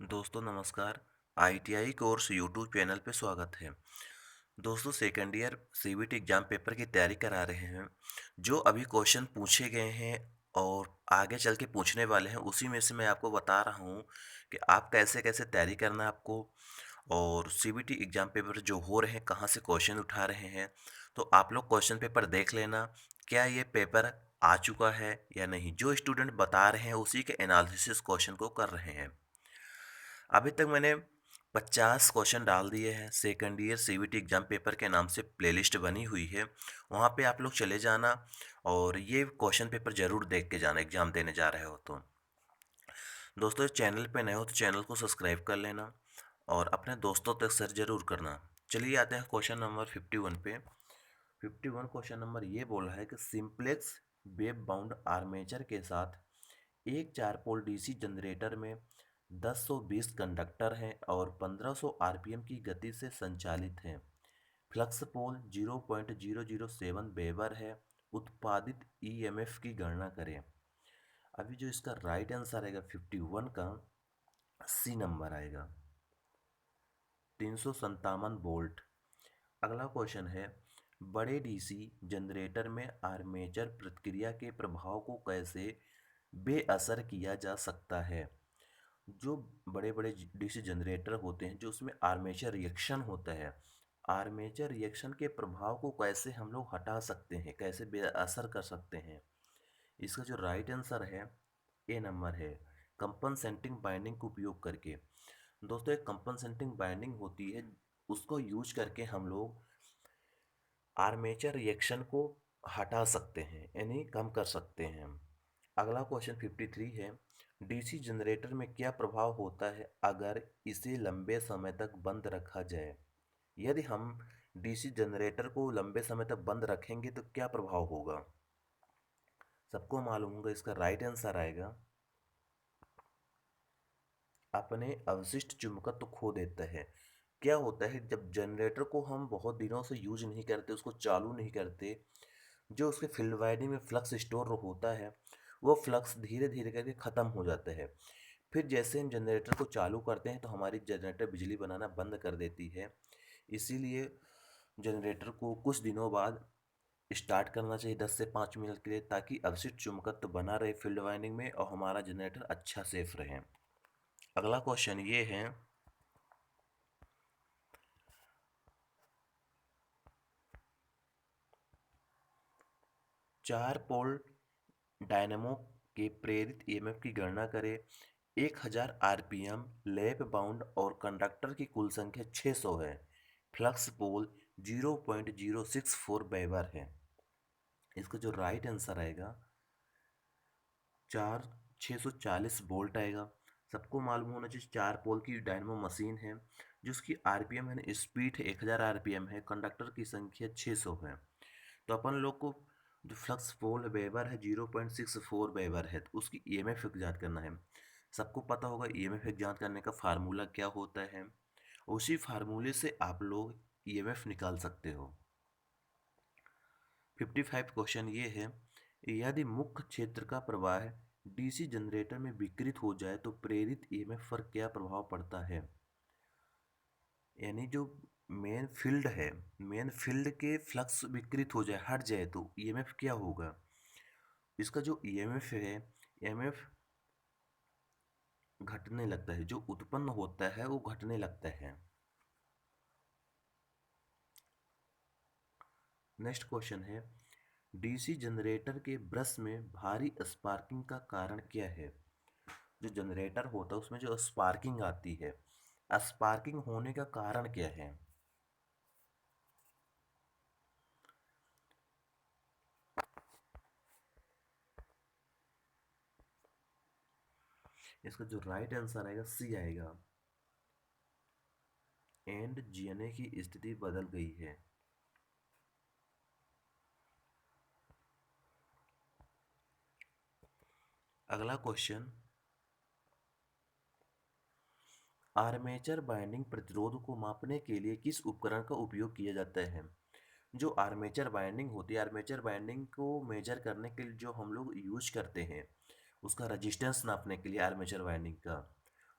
दोस्तों नमस्कार। ITI course YouTube channel पे स्वागत है। दोस्तों second year CBT exam paper की तैयारी करा रहे हैं। जो अभी क्वेश्चन पूछे गए हैं और आगे चल के पूछने वाले हैं उसी में से मैं आपको बता रहा हूँ कि आप कैसे कैसे तैयारी करना है आपको। और सीबीटी एग्जाम पेपर जो हो रहे हैं कहाँ से क्वेश्चन उठा रहे हैं, तो आप लोग क्वेश्चन पेपर देख लेना। क्या ये पेपर आ चुका है या नहीं, जो स्टूडेंट बता रहे हैं उसी के एनालिसिस क्वेश्चन को कर रहे हैं। अभी तक मैंने 50 क्वेश्चन डाल दिए हैं। Second year CBT exam paper के नाम से प्लेलिस्ट बनी हुई है, वहाँ पे आप लोग चले जाना और ये क्वेश्चन पेपर ज़रूर देख के जाना एग्ज़ाम देने जा रहे हो तो। दोस्तों चैनल पे नए हो तो चैनल को सब्सक्राइब कर लेना और अपने दोस्तों तक शेयर जरूर करना। चलिए आते हैं क्वेश्चन नंबर 51 पे। 51 क्वेश्चन नंबर ये बोल रहा है कि सिंप्लेक्स वेब बाउंड आर्मेचर के साथ एक 4 पोल डीसी जनरेटर में 1020 कंडक्टर हैं और 1500 आरपीएम की गति से संचालित हैं। फ्लक्स पोल 0.007 वेबर है। उत्पादित ईएमएफ की गणना करें। अभी जो इसका राइट आंसर आएगा 51 का सी नंबर आएगा, 357 वोल्ट। अगला क्वेश्चन है, बड़े डीसी जनरेटर में आर्मेचर प्रतिक्रिया के प्रभाव को कैसे बेअसर किया जा सकता है। जो बड़े बड़े डीसी जनरेटर होते हैं जो उसमें आर्मेचर रिएक्शन होता है, आर्मेचर रिएक्शन के प्रभाव को कैसे हम लोग हटा सकते हैं, कैसे बेअसर कर सकते हैं। इसका जो राइट आंसर है ए नंबर है, कंपनसेटिंग बाइंडिंग का उपयोग करके। दोस्तों एक कंपनसेटिंग बाइंडिंग होती है, उसको यूज करके हम लोग आर्मेचर रिएक्शन को हटा सकते हैं यानी कम कर सकते हैं। अगला क्वेश्चन 53 है, डीसी जनरेटर में क्या प्रभाव होता है अगर इसे लंबे समय तक बंद रखा जाए। यदि हम डीसी जनरेटर को लंबे समय तक बंद रखेंगे तो क्या प्रभाव होगा। सबको मालूम होगा, इसका राइट आंसर आएगा अपने अवशिष्ट चुंबकत्व खो देता है। क्या होता है जब जनरेटर को हम बहुत दिनों से यूज नहीं करते, उसको चालू नहीं करते, जो उसके फील्ड वाइंडिंग में फ्लक्स स्टोर होता है वो फ्लक्स धीरे धीरे करके ख़त्म हो जाता है। फिर जैसे हम जनरेटर को चालू करते हैं तो हमारी जनरेटर बिजली बनाना बंद कर देती है। इसीलिए जनरेटर को कुछ दिनों बाद स्टार्ट करना चाहिए 10 से 5 मिनट के लिए, ताकि अवशिष्ट चुंबकत्व बना रहे फील्ड वाइंडिंग में और हमारा जनरेटर अच्छा सेफ रहे। अगला क्वेश्चन ये है, 4 पोल डायनेमो के प्रेरित ईएमएफ की गणना करें। 1000 आरपीएम, लैप बाउंड और कंडक्टर की कुल संख्या 600 है। फ्लक्स पोल 0.064 वेबर है। इसका जो राइट आंसर आएगा चार 640 वोल्ट आएगा। सबको मालूम होना चाहिए 4 पोल की डायनेमो मशीन है जिसकी आरपीएम है, स्पीड है 1000 आरपीएम है, कंडक्टर की संख्या 600 है। तो अपन लोग को जो फ्लक्स पोल वेबर है 0.64 वेबर है, तो उसकी ईएमएफ ज्ञात करना है। सबको पता होगा ईएमएफ ज्ञात करने का फार्मूला क्या होता है, उसी फार्मूले से आप लोग ईएमएफ निकाल सकते हो। 55 क्वेश्चन ये है, यदि मुख्य क्षेत्र का प्रवाह डीसी जनरेटर में विकृत हो जाए तो प्रेरित ईएमएफ पर क्या प्रभाव पड़ता है। यानी जो मेन फील्ड है, मेन फील्ड के फ्लक्स विकृत हो जाए, हट जाए, तो ईएमएफ क्या होगा। इसका जो ईएमएफ है, ईएमएफ घटने लगता है, जो उत्पन्न होता है वो घटने लगता है। नेक्स्ट क्वेश्चन है, डीसी जनरेटर के ब्रश में भारी स्पार्किंग का कारण क्या है। जो जनरेटर होता है उसमें जो स्पार्किंग आती है, स्पार्किंग होने का कारण क्या है। इसका जो राइट आंसर आएगा सी आएगा, एंड जीएनए की स्थिति बदल गई है। अगला क्वेश्चन, आर्मेचर बाइंडिंग प्रतिरोध को मापने के लिए किस उपकरण का उपयोग किया जाता है। जो आर्मेचर बाइंडिंग होती है, आर्मेचर बाइंडिंग को मेजर करने के लिए जो हम लोग यूज करते हैं, उसका रजिस्टेंस नापने के लिए आर्मेचर बाइंडिंग का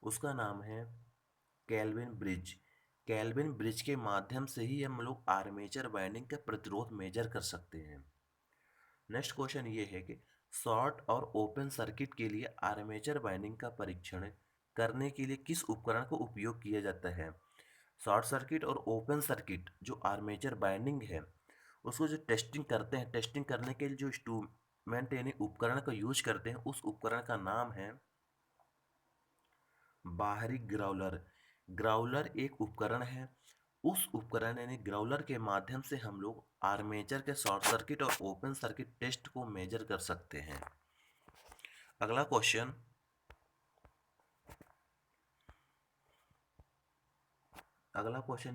उसका नाम है केल्विन ब्रिज। केल्विन ब्रिज के माध्यम से ही हम लोग आर्मेचर वाइंडिंग का प्रतिरोध मेजर कर सकते हैं। नेक्स्ट क्वेश्चन ये है कि शॉर्ट और ओपन सर्किट के लिए आर्मेचर वाइंडिंग का परीक्षण करने के लिए किस उपकरण का उपयोग किया जाता है? शॉर्ट सर्किट और ओपन सर्किट जो आर्मेचर वाइंडिंग है उसको जो टेस्टिंग करते हैं, टेस्टिंग करने के लिए जो इंस्ट्रूमेंट यानी उपकरण का यूज करते हैं उस उपकरण का नाम है बाहरी ग्राउलर। ग्राउलर एक उपकरण है। उस उपकरण यानी ग्राउलर के माध्यम से हम लोग आर्मेचर के शॉर्ट सर्किट और ओपन सर्किट टेस्ट को मेजर कर सकते हैं। अगला क्वेश्चन,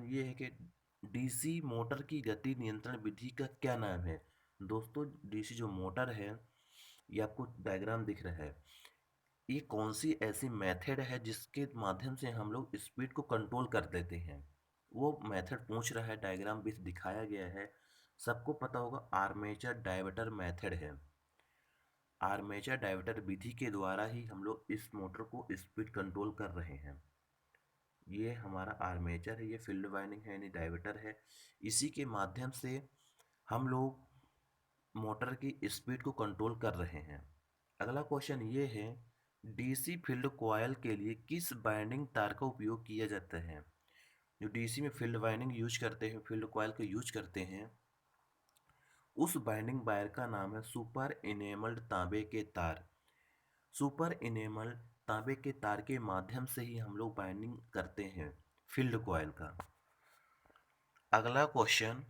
ये है कि डीसी मोटर की गति नियंत्रण विधि का क्या नाम है? दोस्तों, डीसी जो मोटर है, ये आपको डायग्राम दिख रहा है, ये कौन सी ऐसी मेथड है जिसके माध्यम से हम लोग स्पीड को कंट्रोल कर देते हैं? वो मेथड पूछ रहा है, डायग्राम भी दिखाया गया है। सबको पता होगा आर्मेचर डायवर्टर मेथड है। आर्मेचर डायवर्टर विधि के द्वारा ही हम लोग इस मोटर को स्पीड कंट्रोल कर रहे हैं। ये हमारा आर्मेचर है, ये फील्ड वाइंडिंग है यानी डायवर्टर है। इसी के माध्यम से हम लोग मोटर की स्पीड को कंट्रोल कर रहे हैं। अगला क्वेश्चन ये है, डीसी फील्ड कॉयल के लिए किस बाइंडिंग तार का उपयोग किया जाता है? जो डीसी में फील्ड वाइंडिंग यूज करते हैं, फील्ड कॉयल को यूज करते हैं, उस बाइंडिंग वायर का नाम है सुपर इनेमल्ड तांबे के तार। सुपर इनेमल्ड तांबे के तार के माध्यम से ही हम लोग बाइंडिंग करते हैं फील्ड कॉयल का। अगला क्वेश्चन,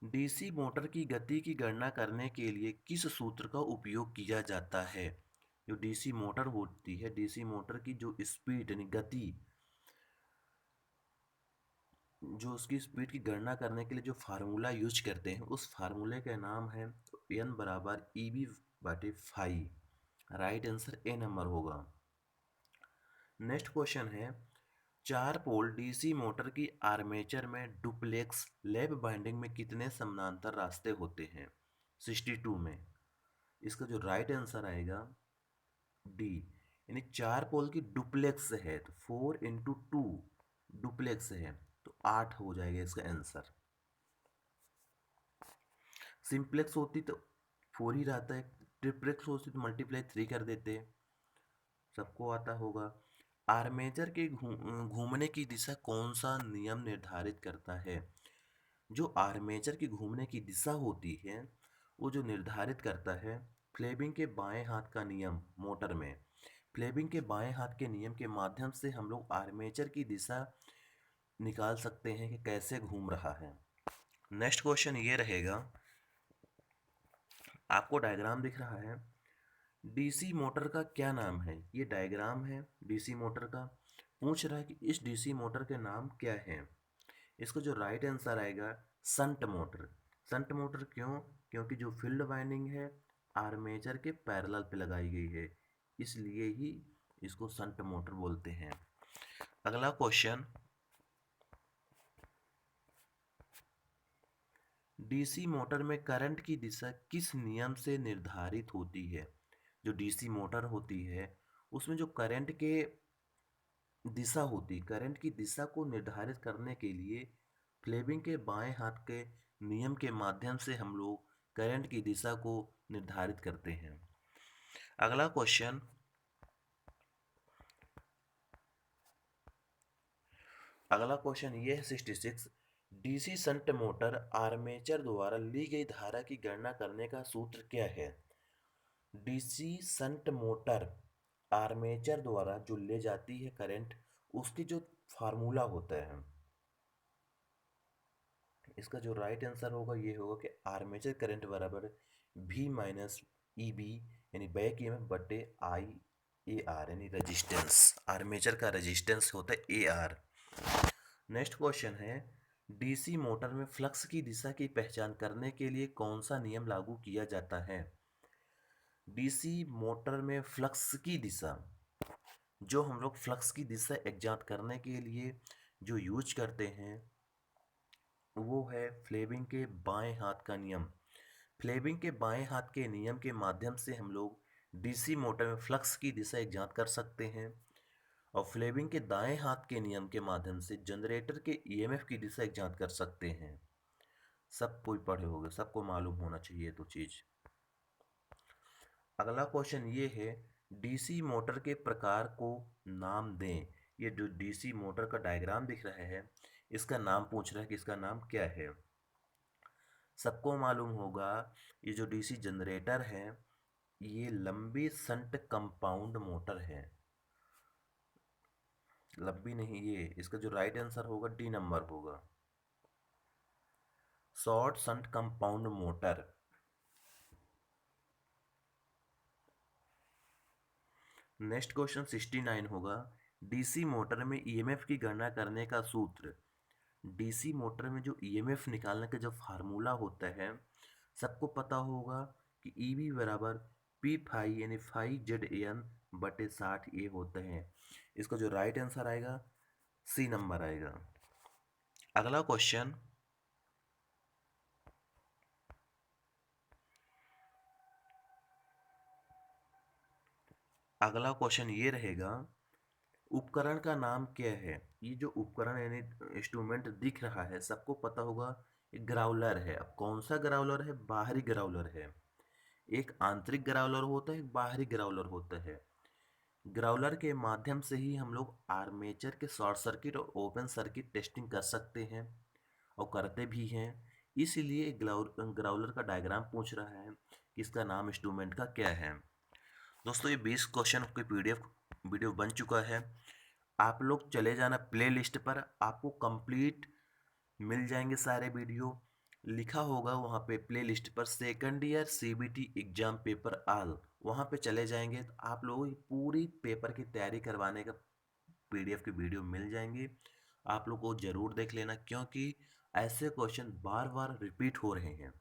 डीसी मोटर की गति की गणना करने के लिए किस सूत्र का उपयोग किया जाता है? जो डीसी मोटर होती है, डीसी मोटर की जो स्पीड यानी गति, जो उसकी स्पीड की गणना करने के लिए जो फार्मूला यूज करते हैं उस फार्मूले का नाम है एन बराबर ई बी बटे five. Right answer A number होगा। नेक्स्ट क्वेश्चन है, 4 पोल डीसी मोटर की आर्मेचर में डुप्लेक्स लैप बाइंडिंग में कितने समानांतर रास्ते होते हैं? 62 में। इसका जो राइट आंसर आएगा डी, यानी 4 पोल की डुप्लेक्स है तो 4 × 2 डुप्लेक्स है तो 8 हो जाएगा इसका आंसर। सिंप्लेक्स होती तो 4 ही रहता है, ट्रिप्लेक्स होती तो मल्टीप्लाई 3 कर देते, सबको आता होगा। आर्मेचर के घूमने की दिशा कौन सा नियम निर्धारित करता है? जो आर्मेचर की घूमने की दिशा होती है वो जो निर्धारित करता है फ्लेमिंग के बाएं हाथ का नियम। मोटर में फ्लेमिंग के बाएं हाथ के नियम के माध्यम से हम लोग आर्मेचर की दिशा निकाल सकते हैं कि कैसे घूम रहा है। नेक्स्ट क्वेश्चन ये रहेगा, आपको डायग्राम दिख रहा है, डीसी मोटर का क्या नाम है? ये डायग्राम है डीसी मोटर का। पूछ रहा है कि इस डीसी मोटर के नाम क्या है? इसको जो राइट आंसर आएगा संट मोटर। संट मोटर क्यों? क्योंकि जो फील्ड वाइंडिंग है आर्मेचर के पैरेलल पे लगाई गई है, इसलिए ही इसको संट मोटर बोलते हैं। अगला क्वेश्चन, डीसी मोटर में करंट की दिशा किस नियम से निर्धारित होती है? जो डीसी मोटर होती है उसमें जो करंट के दिशा होती, करंट की दिशा को निर्धारित करने के लिए फ्लेमिंग के बाएं हाथ के नियम के माध्यम से हम लोग करंट की दिशा को निर्धारित करते हैं। अगला क्वेश्चन, ये है 66, डीसी शंट मोटर आर्मेचर द्वारा ली गई धारा की गणना करने का सूत्र क्या है? डीसी शंट मोटर आर्मेचर द्वारा जो ले जाती है करंट, उसकी जो फार्मूला होता है, इसका जो राइट आंसर होगा ये होगा कि आर्मेचर करंट बराबर V माइनस ई बी यानी बैक ईएमएफ बटे आई ए आर यानी रेजिस्टेंस। आर्मेचर का रेजिस्टेंस होता है ए आर। नेक्स्ट क्वेश्चन है, डीसी मोटर में फ्लक्स की दिशा की पहचान करने के लिए कौन सा नियम लागू किया जाता है? डीसी मोटर में फ्लक्स की दिशा, जो हम लोग फ्लक्स की दिशा एग्जात करने के लिए जो यूज करते हैं वो है फ्लेमिंग के बाएं हाथ का नियम। फ्लेमिंग के बाएं हाथ के नियम के माध्यम से हम लोग डीसी मोटर में फ्लक्स की दिशा ज्ञात कर सकते हैं और फ्लेमिंग के दाएं हाथ के नियम के माध्यम से जनरेटर के ईएमएफ की दिशा ज्ञात कर सकते हैं। सब कोई पढ़े होंगे, सबको मालूम होना चाहिए तो चीज। अगला क्वेश्चन ये है, डीसी मोटर के प्रकार को नाम दें। ये जो डीसी मोटर का डायग्राम दिख रहा है, इसका नाम पूछ रहा है कि इसका नाम क्या है। सबको मालूम होगा ये जो डीसी जनरेटर है ये लंबी संट कंपाउंड मोटर है। लंबी नहीं, ये इसका जो राइट आंसर होगा डी नंबर होगा, short shunt compound motor. Next question 69 होगा, डीसी मोटर में ईएमएफ की गणना करने का सूत्र। डीसी मोटर में जो ईएमएफ निकालने का जो फार्मूला होता है, सबको पता होगा कि ईबी बराबर पी फाई यानी फाई जेड एन बटे 60 ए होते हैं। इसका जो राइट आंसर आएगा सी नंबर आएगा। अगला क्वेश्चन, अगला क्वेश्चन ये रहेगा, उपकरण का नाम क्या है। ये जो उपकरण यानी इंस्ट्रूमेंट दिख रहा है, सबको पता होगा ये ग्राउलर है। अब कौन सा ग्राउलर है? बाहरी ग्राउलर है। एक आंतरिक ग्राउलर होता है, एक बाहरी ग्राउलर होता है। ग्राउलर के माध्यम से ही हम लोग आर्मेचर के शॉर्ट सर्किट और ओपन सर्किट टेस्टिंग कर सकते हैं और करते भी हैं। इसीलिए ग्राउलर का डायग्राम पूछ रहा है कि इसका नाम इंस्ट्रूमेंट का क्या है। दोस्तों ये 20 क्वेश्चन की पीडीएफ वीडियो बन चुका है। आप लोग चले जाना प्ले लिस्ट पर, आपको कंप्लीट मिल जाएंगे सारे वीडियो। लिखा होगा वहाँ पे प्ले लिस्ट पर second year CBT exam paper all, वहाँ पे चले जाएंगे तो आप लोगों की पूरी पेपर की तैयारी करवाने का पीडीएफ की वीडियो मिल जाएंगे। आप लोग को ज़रूर देख लेना, क्योंकि ऐसे क्वेश्चन बार बार रिपीट हो रहे हैं।